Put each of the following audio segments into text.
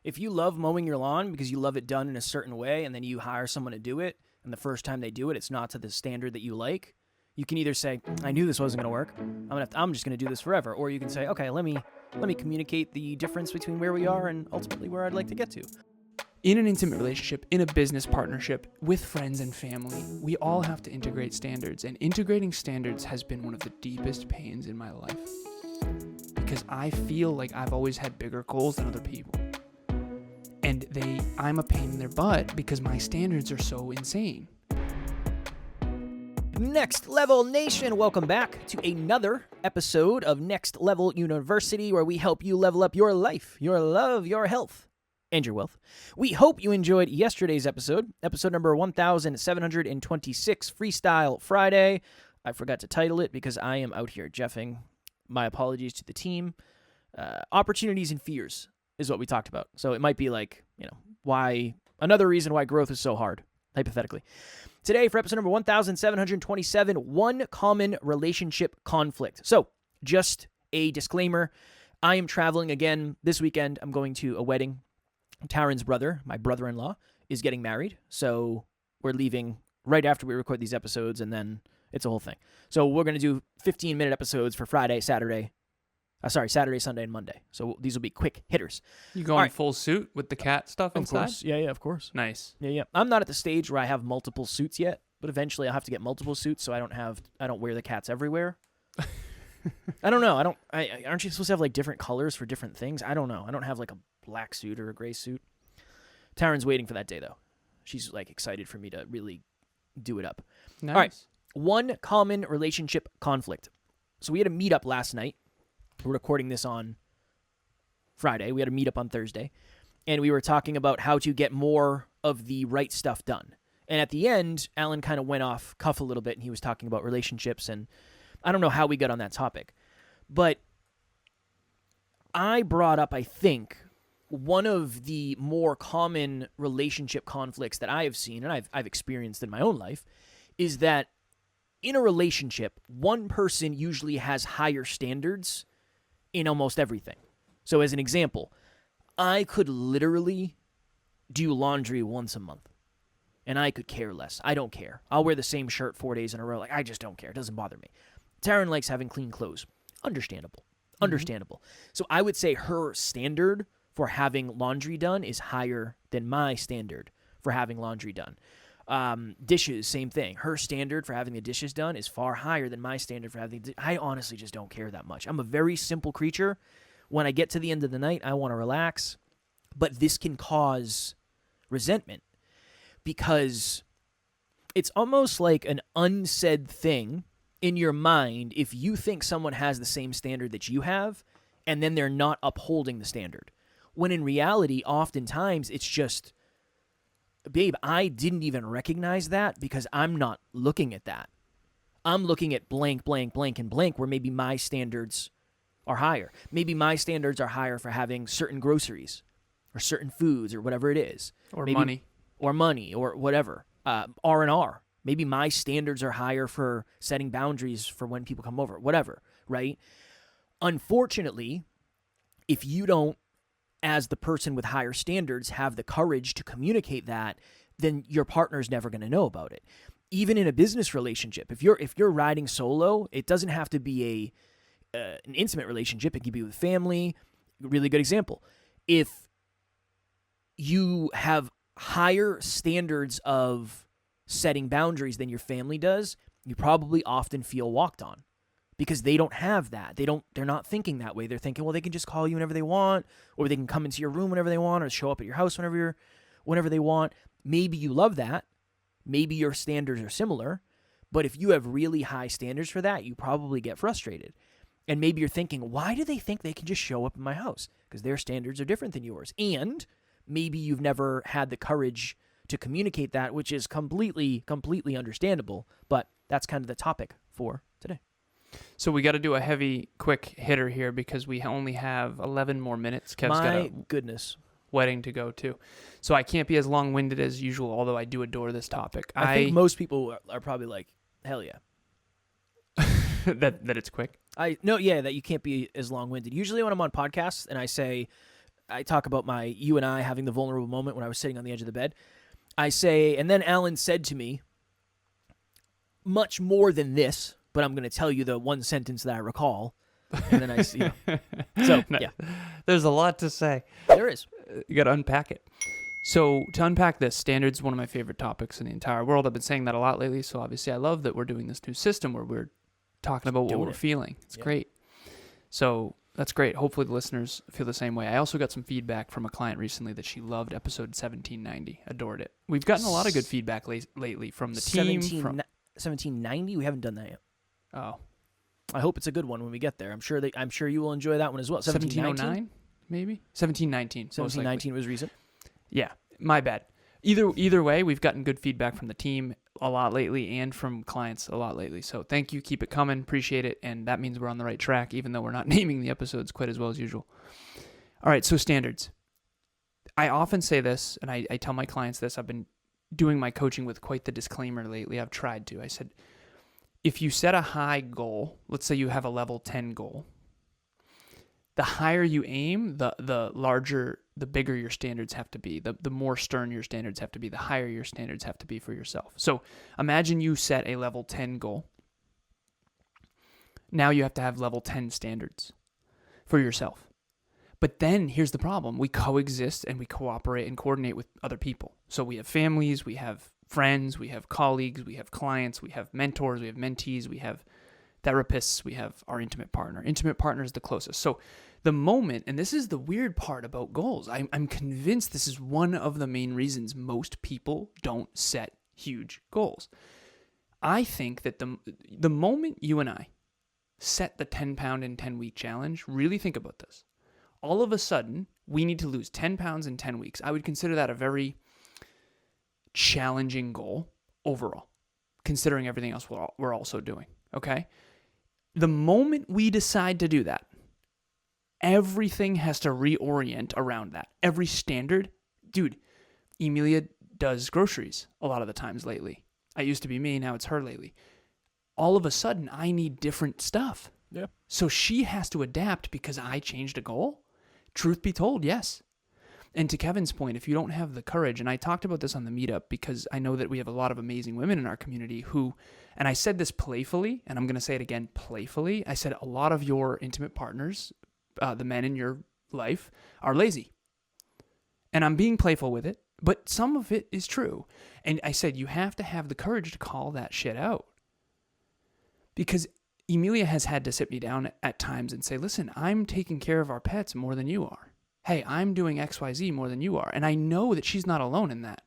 If you love mowing your lawn because you love it done in a certain way, and then you hire someone to do it, and the first time they do it, it's not to the standard that you like, you can either say, I knew this wasn't going to work. I'm just going to do this forever. Or you can say, okay, let me communicate the difference between where we are and ultimately where I'd like to get to. In an intimate relationship, in a business partnership, with friends and family, we all have to integrate standards. And integrating standards has been one of the deepest pains in my life. Because I feel like I've always had bigger goals than other people. And I'm a pain in their butt because my standards are so insane. Next Level Nation, welcome back to another episode of Next Level University, where we help you level up your life, your love, your health, and your wealth. We hope you enjoyed yesterday's episode number 1726, Freestyle Friday. I forgot to title it because I am out here jeffing. My apologies to the team. Opportunities and fears is what we talked about. So it might be like, why another reason why growth is so hard, hypothetically. Today, for episode number 1727, one common relationship conflict. So, just a disclaimer, I am traveling again this weekend. I'm going to a wedding. Taryn's brother, my brother-in-law, is getting married. So, we're leaving right after we record these episodes, and then it's a whole thing. So, we're going to do 15-minute episodes for Saturday, Sunday, and Monday. So these will be quick hitters. You going full suit with the cat stuff inside? Of course. Yeah, of course. Nice. Yeah. I'm not at the stage where I have multiple suits yet, but eventually I'll have to get multiple suits so I don't wear the cats everywhere. I don't know. Aren't you supposed to have like different colors for different things? I don't know. I don't have like a black suit or a gray suit. Taryn's waiting for that day though. She's like excited for me to really do it up. Nice. All right. One common relationship conflict. So we had a meetup last night. We're recording this on Friday. We had a meetup on Thursday, and we were talking about how to get more of the right stuff done. And at the end, Alan kind of went off cuff a little bit, and he was talking about relationships, and I don't know how we got on that topic. But I brought up, I think, one of the more common relationship conflicts that I have seen, and I've experienced in my own life, is that in a relationship, one person usually has higher standards in almost everything. So as an example, I could literally do laundry once a month, and I could care less. I don't care. I'll wear the same shirt 4 days in a row. Like, I just don't care. It doesn't bother me. Taryn likes having clean clothes. Understandable. So I would say her standard for having laundry done is higher than my standard for having laundry done. Dishes, same thing. Her standard for having the dishes done is far higher than my standard for having I honestly just don't care that much. I'm a very simple creature. When I get to the end of the night, I want to relax. But this can cause resentment because it's almost like an unsaid thing in your mind if you think someone has the same standard that you have and then they're not upholding the standard. When in reality, oftentimes it's just, babe, I didn't even recognize that because I'm not looking at that. I'm looking at blank, blank, blank, and blank where maybe my standards are higher. Maybe my standards are higher for having certain groceries or certain foods or whatever it is. Or maybe, money. Or money or whatever. R&R. Maybe my standards are higher for setting boundaries for when people come over. Whatever, right? Unfortunately, if you don't, as the person with higher standards, have the courage to communicate that, then your partner's never going to know about it. Even in a business relationship, if you're riding solo, it doesn't have to be an intimate relationship. It can be with family. Really good example. If you have higher standards of setting boundaries than your family does, you probably often feel walked on. Because they don't have that. They're not thinking that way. They're thinking, well, they can just call you whenever they want, or they can come into your room whenever they want, or show up at your house whenever they want. Maybe you love that. Maybe your standards are similar. But if you have really high standards for that, you probably get frustrated. And maybe you're thinking, why do they think they can just show up in my house? Because their standards are different than yours. And maybe you've never had the courage to communicate that, which is completely understandable. But that's kind of the topic for today. So we got to do a heavy, quick hitter here because we only have 11 more minutes. Kev's got a wedding to go to. So I can't be as long-winded as usual, although I do adore this topic. I think most people are probably like, hell yeah. that it's quick? That you can't be as long-winded. Usually when I'm on podcasts and I say, I talk about you and I having the vulnerable moment when I was sitting on the edge of the bed. I say, and then Alan said to me, much more than this, but I'm going to tell you the one sentence that I recall. And then I see. So, yeah. There's a lot to say. There is. You got to unpack it. So to unpack this, standards is one of my favorite topics in the entire world. I've been saying that a lot lately. So obviously I love that we're doing this new system where we're talking about what we're feeling. It's great. So that's great. Hopefully the listeners feel the same way. I also got some feedback from a client recently that she loved episode 1790. Adored it. We've gotten a lot of good feedback lately from the team. 1790? We haven't done that yet. Oh. I hope it's a good one when we get there. I'm sure you will enjoy that one as well. 1709, maybe? 1719. 1719 was recent. Yeah, my bad. Either way, we've gotten good feedback from the team a lot lately and from clients a lot lately. So thank you. Keep it coming. Appreciate it. And that means we're on the right track, even though we're not naming the episodes quite as well as usual. All right, so standards. I often say this, and I tell my clients this. I've been doing my coaching with quite the disclaimer lately. I've tried to. I said, if you set a high goal, let's say you have a level 10 goal, the higher you aim, the bigger your standards have to be, the more stern your standards have to be, the higher your standards have to be for yourself. So imagine you set a level 10 goal. Now you have to have level 10 standards for yourself. But then here's the problem. We coexist and we cooperate and coordinate with other people. So we have families, we have friends, we have colleagues, we have clients, we have mentors, we have mentees, we have therapists, we have our intimate partner. Intimate partner is the closest. So the moment, and this is the weird part about goals, I'm convinced this is one of the main reasons most people don't set huge goals. I think that the moment you and I set the 10-pound in 10-week challenge, really think about this. All of a sudden, we need to lose 10 pounds in 10 weeks. I would consider that a very challenging goal overall, considering everything else we're also doing, okay? The moment we decide to do that, everything has to reorient around that. Every standard, dude, Emilia does groceries a lot of the times lately. I used to be me, now it's her lately. All of a sudden, I need different stuff. Yeah. So she has to adapt because I changed a goal? Truth be told, yes. And to Kevin's point, if you don't have the courage, and I talked about this on the meetup because I know that we have a lot of amazing women in our community who, and I said this playfully, and I'm going to say it again playfully, I said a lot of your intimate partners, the men in your life, are lazy. And I'm being playful with it, but some of it is true. And I said you have to have the courage to call that shit out. Because Emilia has had to sit me down at times and say, listen, I'm taking care of our pets more than you are. Hey, I'm doing XYZ more than you are. And I know that she's not alone in that.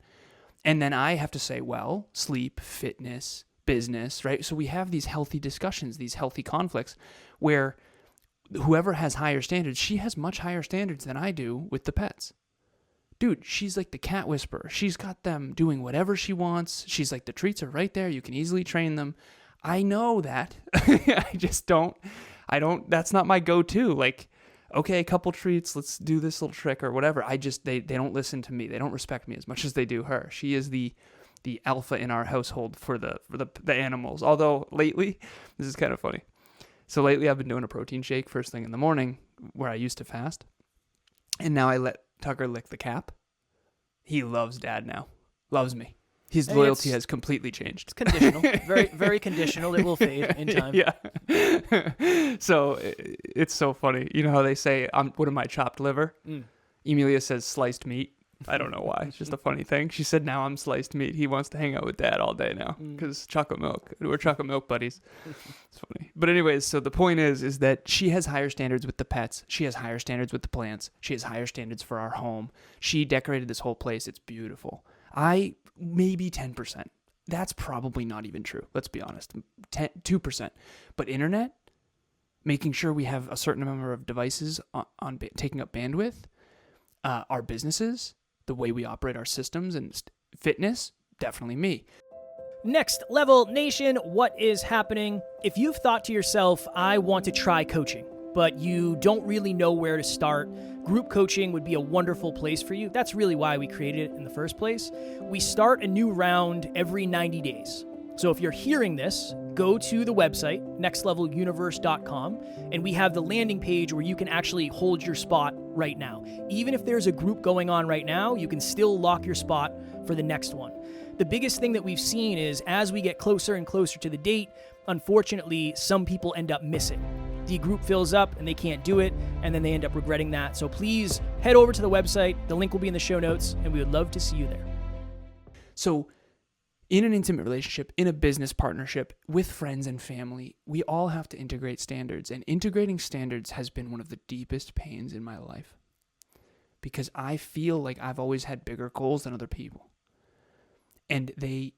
And then I have to say, well, sleep, fitness, business, right? So we have these healthy discussions, these healthy conflicts where whoever has higher standards, she has much higher standards than I do with the pets. Dude, she's like the cat whisperer. She's got them doing whatever she wants. She's like, the treats are right there. You can easily train them. I know that. That's not my go-to. Like, okay, a couple treats, let's do this little trick or whatever. They don't listen to me. They don't respect me as much as they do her. She is the alpha in our household for the animals. Although lately, this is kind of funny. So lately I've been doing a protein shake first thing in the morning where I used to fast. And now I let Tucker lick the cap. He loves Dad now. Loves me. His loyalty has completely changed. It's conditional. Very, very conditional. It will fade in time. Yeah. So it's so funny. You know how they say, what am I, chopped liver? Emilia says sliced meat. I don't know why. It's just a funny thing. She said, now I'm sliced meat. He wants to hang out with Dad all day now because chocolate milk. We're chocolate milk buddies. It's funny. But anyways, so the point is that she has higher standards with the pets. She has higher standards with the plants. She has higher standards for our home. She decorated this whole place. It's beautiful. Maybe 10%. That's probably not even true. Let's be honest. 2%. But internet, making sure we have a certain number of devices on taking up bandwidth, our businesses, the way we operate our systems and fitness, definitely me. Next Level Nation, what is happening? If you've thought to yourself, I want to try coaching, but you don't really know where to start, group coaching would be a wonderful place for you. That's really why we created it in the first place. We start a new round every 90 days. So if you're hearing this, go to the website, nextleveluniverse.com, and we have the landing page where you can actually hold your spot right now. Even if there's a group going on right now, you can still lock your spot for the next one. The biggest thing that we've seen is as we get closer and closer to the date, unfortunately, some people end up missing. The group fills up and they can't do it, and then they end up regretting that. So please head over to the website. The link will be in the show notes, and we would love to see you there. So in an intimate relationship, in a business partnership, with friends and family, we all have to integrate standards. And integrating standards has been one of the deepest pains in my life because I feel like I've always had bigger goals than other people. And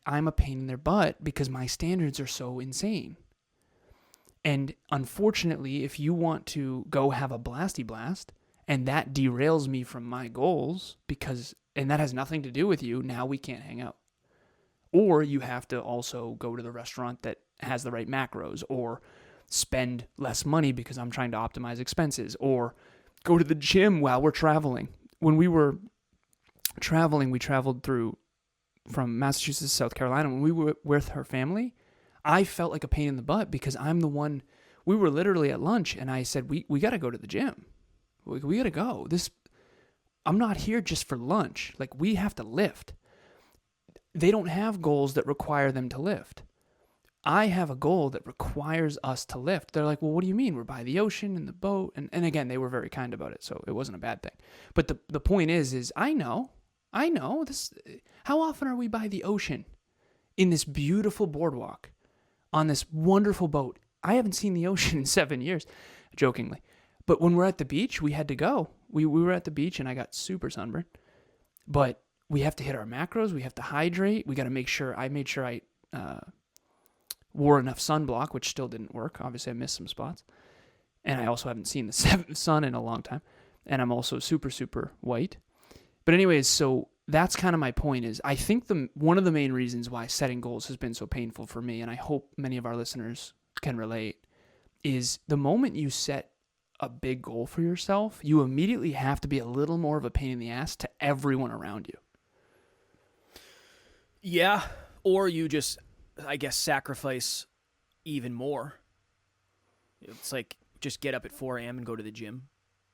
I'm a pain in their butt because my standards are so insane. And unfortunately, if you want to go have a blasty blast and that derails me from my goals and that has nothing to do with you, now we can't hang out. Or you have to also go to the restaurant that has the right macros, or spend less money because I'm trying to optimize expenses, or go to the gym while we're traveling. When we were traveling, we traveled from Massachusetts to South Carolina. When we were with her family, I felt like a pain in the butt because I'm the one. We were literally at lunch and I said, we got to go to the gym. We got to go. I'm not here just for lunch. Like, we have to lift. They don't have goals that require them to lift. I have a goal that requires us to lift. They're like, well, what do you mean? We're by the ocean in the boat. And again, they were very kind about it, so it wasn't a bad thing. But the point is I know this. How often are we by the ocean in this beautiful boardwalk on this wonderful boat? I haven't seen the ocean in 7 years, jokingly. But when we're at the beach, we had to go. We were at the beach and I got super sunburned. But we have to hit our macros. We have to hydrate. We got to make sure. I made sure I wore enough sunblock, which still didn't work. Obviously, I missed some spots. And I also haven't seen the sun in a long time. And I'm also super, super white. But anyways, so that's kind of my point is I think one of the main reasons why setting goals has been so painful for me, and I hope many of our listeners can relate, is the moment you set a big goal for yourself, you immediately have to be a little more of a pain in the ass to everyone around you. Yeah, or you just, I guess, sacrifice even more. It's like just get up at 4 a.m. and go to the gym,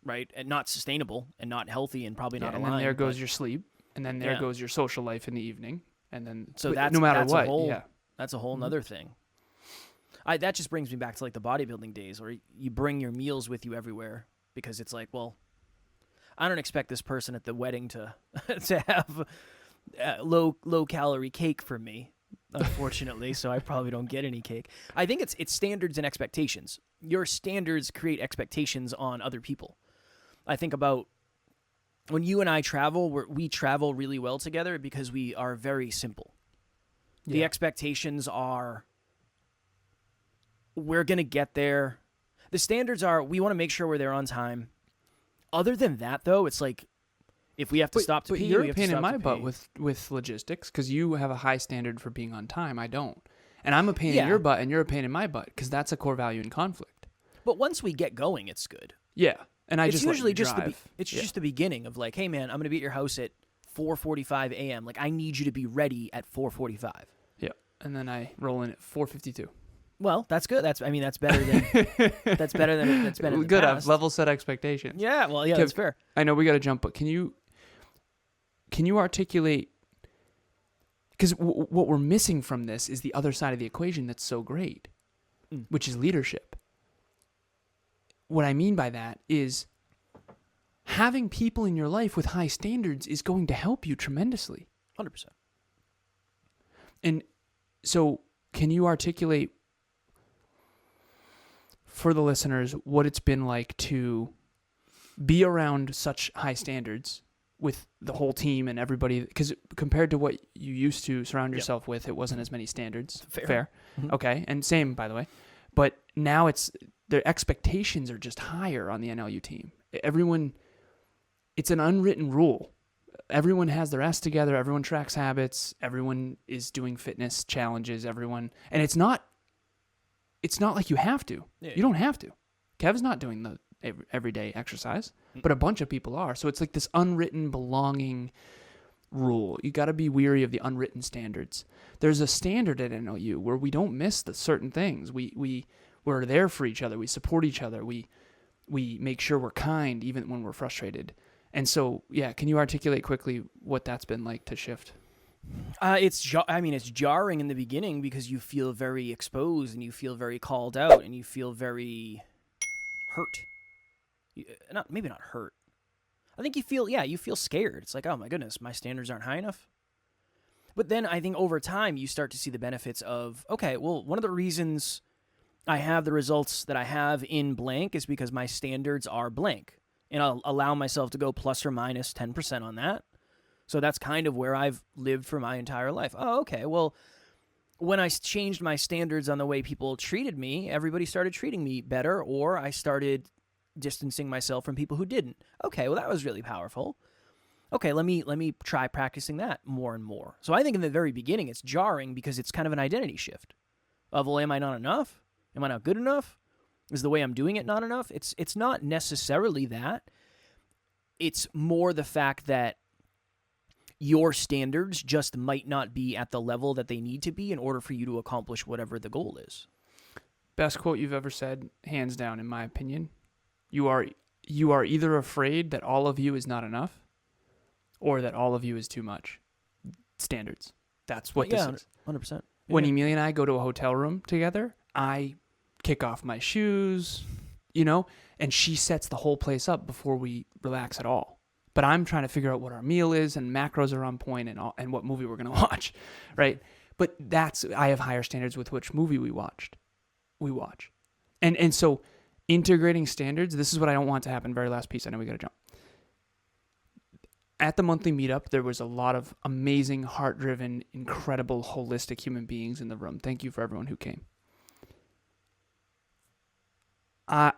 right? And not sustainable and not healthy and probably not aligned. And then there goes your sleep, and then there goes your social life in the evening, and then that's no matter that's what, that's a whole nother thing. That just brings me back to like the bodybuilding days where you bring your meals with you everywhere because it's like, well, I don't expect this person at the wedding to have low calorie cake for me, unfortunately, so I probably don't get any cake. I think it's standards and expectations. Your standards create expectations on other people. I think about when you and I travel, we travel really well together because we are very simple. Yeah. The expectations are we're going to get there. The standards are we want to make sure we're there on time. Other than that, though, it's like if we have to stop to pee, you're we a have to pain stop in my to pee. butt with logistics because you have a high standard for being on time. I don't. And I'm a pain in your butt and you're a pain in my butt because that's a core value in conflict. But once we get going, it's good. Yeah. And it's usually just just the beginning of like, hey, man, I'm going to be at your house at 4:45 a.m. Like, I need you to be ready at 4:45. Yeah. And then I roll in at 4:52. Well, that's good. That's better than that's better than good. Past. I've level set expectations. Yeah. Well, yeah, that's fair. I know we got to jump, but can you articulate? Because what we're missing from this is the other side of the equation that's so great, which is leadership. What I mean by that is having people in your life with high standards is going to help you tremendously. 100%. And so can you articulate for the listeners what it's been like to be around such high standards with the whole team and everybody? Because compared to what you used to surround yourself with, it wasn't as many standards. Fair. Mm-hmm. Okay. And same, by the way. But now their expectations are just higher on the NLU team. Everyone, it's an unwritten rule. Everyone has their S together. Everyone tracks habits. Everyone is doing fitness challenges. And it's not like you have to. Yeah. You don't have to. Kev's not doing the everyday exercise, but a bunch of people are. So it's like this unwritten belonging rule. You got to be weary of the unwritten standards. There's a standard at NLU where we don't miss the certain things. We're there for each other. We support each other. We make sure we're kind even when we're frustrated. And so, yeah, can you articulate quickly what that's been like to shift? It's jarring in the beginning because you feel very exposed and you feel very called out and you feel very hurt. Maybe not hurt. I think you feel scared. It's like, oh my goodness, my standards aren't high enough. But then I think over time you start to see the benefits of, okay, well, one of the reasons I have the results that I have in blank is because my standards are blank. And I'll allow myself to go plus or minus 10% on that. So that's kind of where I've lived for my entire life. Oh, okay. Well, when I changed my standards on the way people treated me, everybody started treating me better, or I started distancing myself from people who didn't. Okay, well, that was really powerful. Okay, let me try practicing that more and more. So I think in the very beginning, it's jarring because it's kind of an identity shift of, well, am I not enough? Am I not good enough? Is the way I'm doing it not enough? It's not necessarily that. It's more the fact that your standards just might not be at the level that they need to be in order for you to accomplish whatever the goal is. Best quote you've ever said, hands down, in my opinion. You are either afraid that all of you is not enough or that all of you is too much. Standards. That's what this is. 100%. Yeah. When Emilia and I go to a hotel room together, I kick off my shoes, and she sets the whole place up before we relax at all. But I'm trying to figure out what our meal is and macros are on point and what movie we're going to watch, right? But I have higher standards with which movie we watch. And so integrating standards, this is what I don't want to happen. Very last piece, I know we got to jump. At the monthly meetup, there was a lot of amazing, heart-driven, incredible, holistic human beings in the room. Thank you for everyone who came.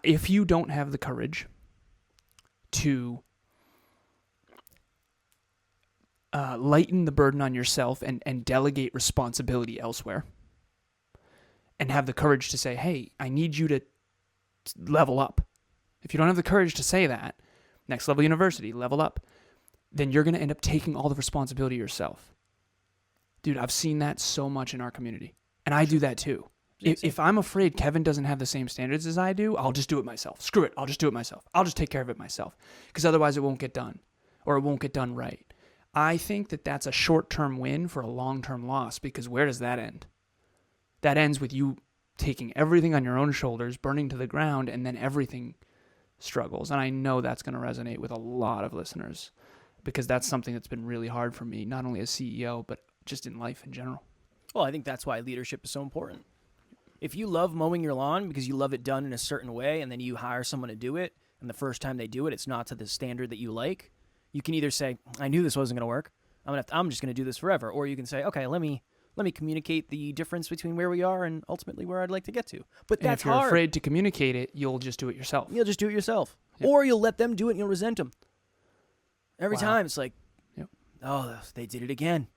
If you don't have the courage to lighten the burden on yourself and delegate responsibility elsewhere, and have the courage to say, hey, I need you to level up. If you don't have the courage to say that, Next Level University, level up, then you're going to end up taking all the responsibility yourself. Dude, I've seen that so much in our community. And I do that too. If I'm afraid Kevin doesn't have the same standards as I do, I'll just do it myself. Screw it. I'll just do it myself. I'll just take care of it myself. Because otherwise it won't get done. Or it won't get done right. I think that that's a short-term win for a long-term loss. Because where does that end? That ends with you taking everything on your own shoulders, burning to the ground, and then everything struggles. And I know that's going to resonate with a lot of listeners. Because that's something that's been really hard for me, not only as CEO, but just in life in general. Well, I think that's why leadership is so important. If you love mowing your lawn because you love it done in a certain way, and then you hire someone to do it, and the first time they do it, it's not to the standard that you like, you can either say, I knew this wasn't going to work. I'm just going to do this forever. Or you can say, okay, let me communicate the difference between where we are and ultimately where I'd like to get to. But that's hard. And if you're afraid to communicate it, you'll just do it yourself. You'll just do it yourself. Yep. Or you'll let them do it and you'll resent them. Every Wow. time it's like, Yep. Oh, they did it again.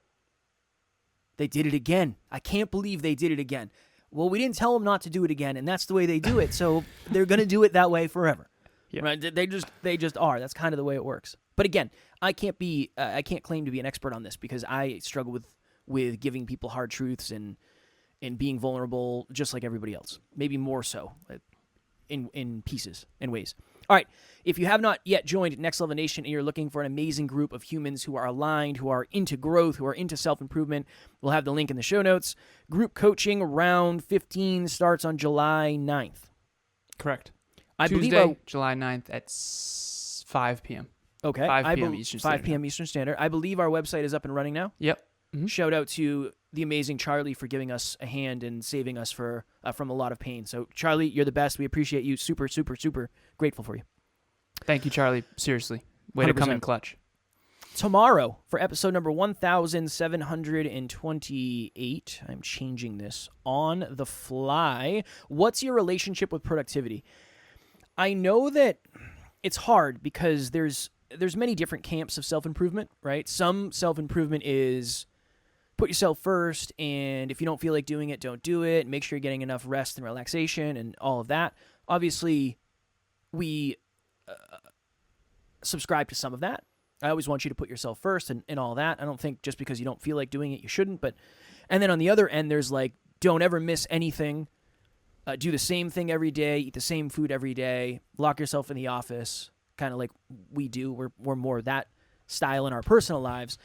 They did it again. I can't believe they did it again. Well, we didn't tell them not to do it again, and that's the way they do it. So they're going to do it that way forever. Yep. Right? They just are. That's kind of the way it works. But again, I can't claim to be an expert on this because I struggle with giving people hard truths and being vulnerable just like everybody else. Maybe more so in pieces and ways. All right, if you have not yet joined Next Level Nation and you're looking for an amazing group of humans who are aligned, who are into growth, who are into self-improvement, we'll have the link in the show notes. Group coaching round 15 starts on July 9th. Correct. Tuesday, July 9th at 5 p.m. Okay. 5 p.m. Eastern Standard 5 p.m. Eastern Standard. I believe our website is up and running now. Yep. Mm-hmm. Shout out to the amazing Charlie for giving us a hand and saving us from a lot of pain. So, Charlie, you're the best. We appreciate you. Super, super, super grateful for you. Thank you, Charlie. Seriously. Way to come in clutch. Tomorrow, for episode number 1728, I'm changing this on the fly. What's your relationship with productivity? I know that it's hard because there's many different camps of self-improvement, right? Some self-improvement is put yourself first, and if you don't feel like doing it, don't do it. Make sure you're getting enough rest and relaxation and all of that. Obviously, we subscribe to some of that. I always want you to put yourself first and all that. I don't think just because you don't feel like doing it, you shouldn't. And then on the other end, there's like, don't ever miss anything. Do the same thing every day. Eat the same food every day. Lock yourself in the office, kind of like we do. We're more that style in our personal lives.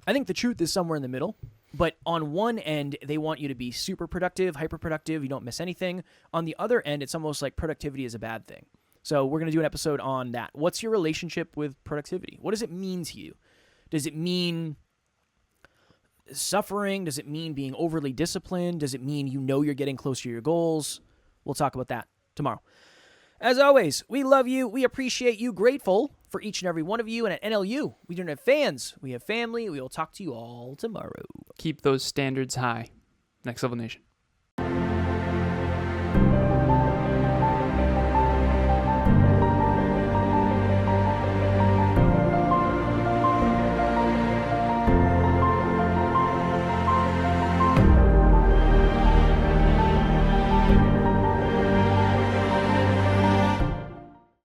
I think the truth is somewhere in the middle. But on one end, they want you to be super productive, hyper productive. You don't miss anything. On the other end, it's almost like productivity is a bad thing. So we're going to do an episode on that. What's your relationship with productivity? What does it mean to you? Does it mean suffering? Does it mean being overly disciplined? Does it mean you know you're getting closer to your goals? We'll talk about that tomorrow. As always, we love you. We appreciate you. Grateful for each and every one of you. And at NLU, we don't have fans. We have family. We will talk to you all tomorrow. Keep those standards high. Next Level Nation.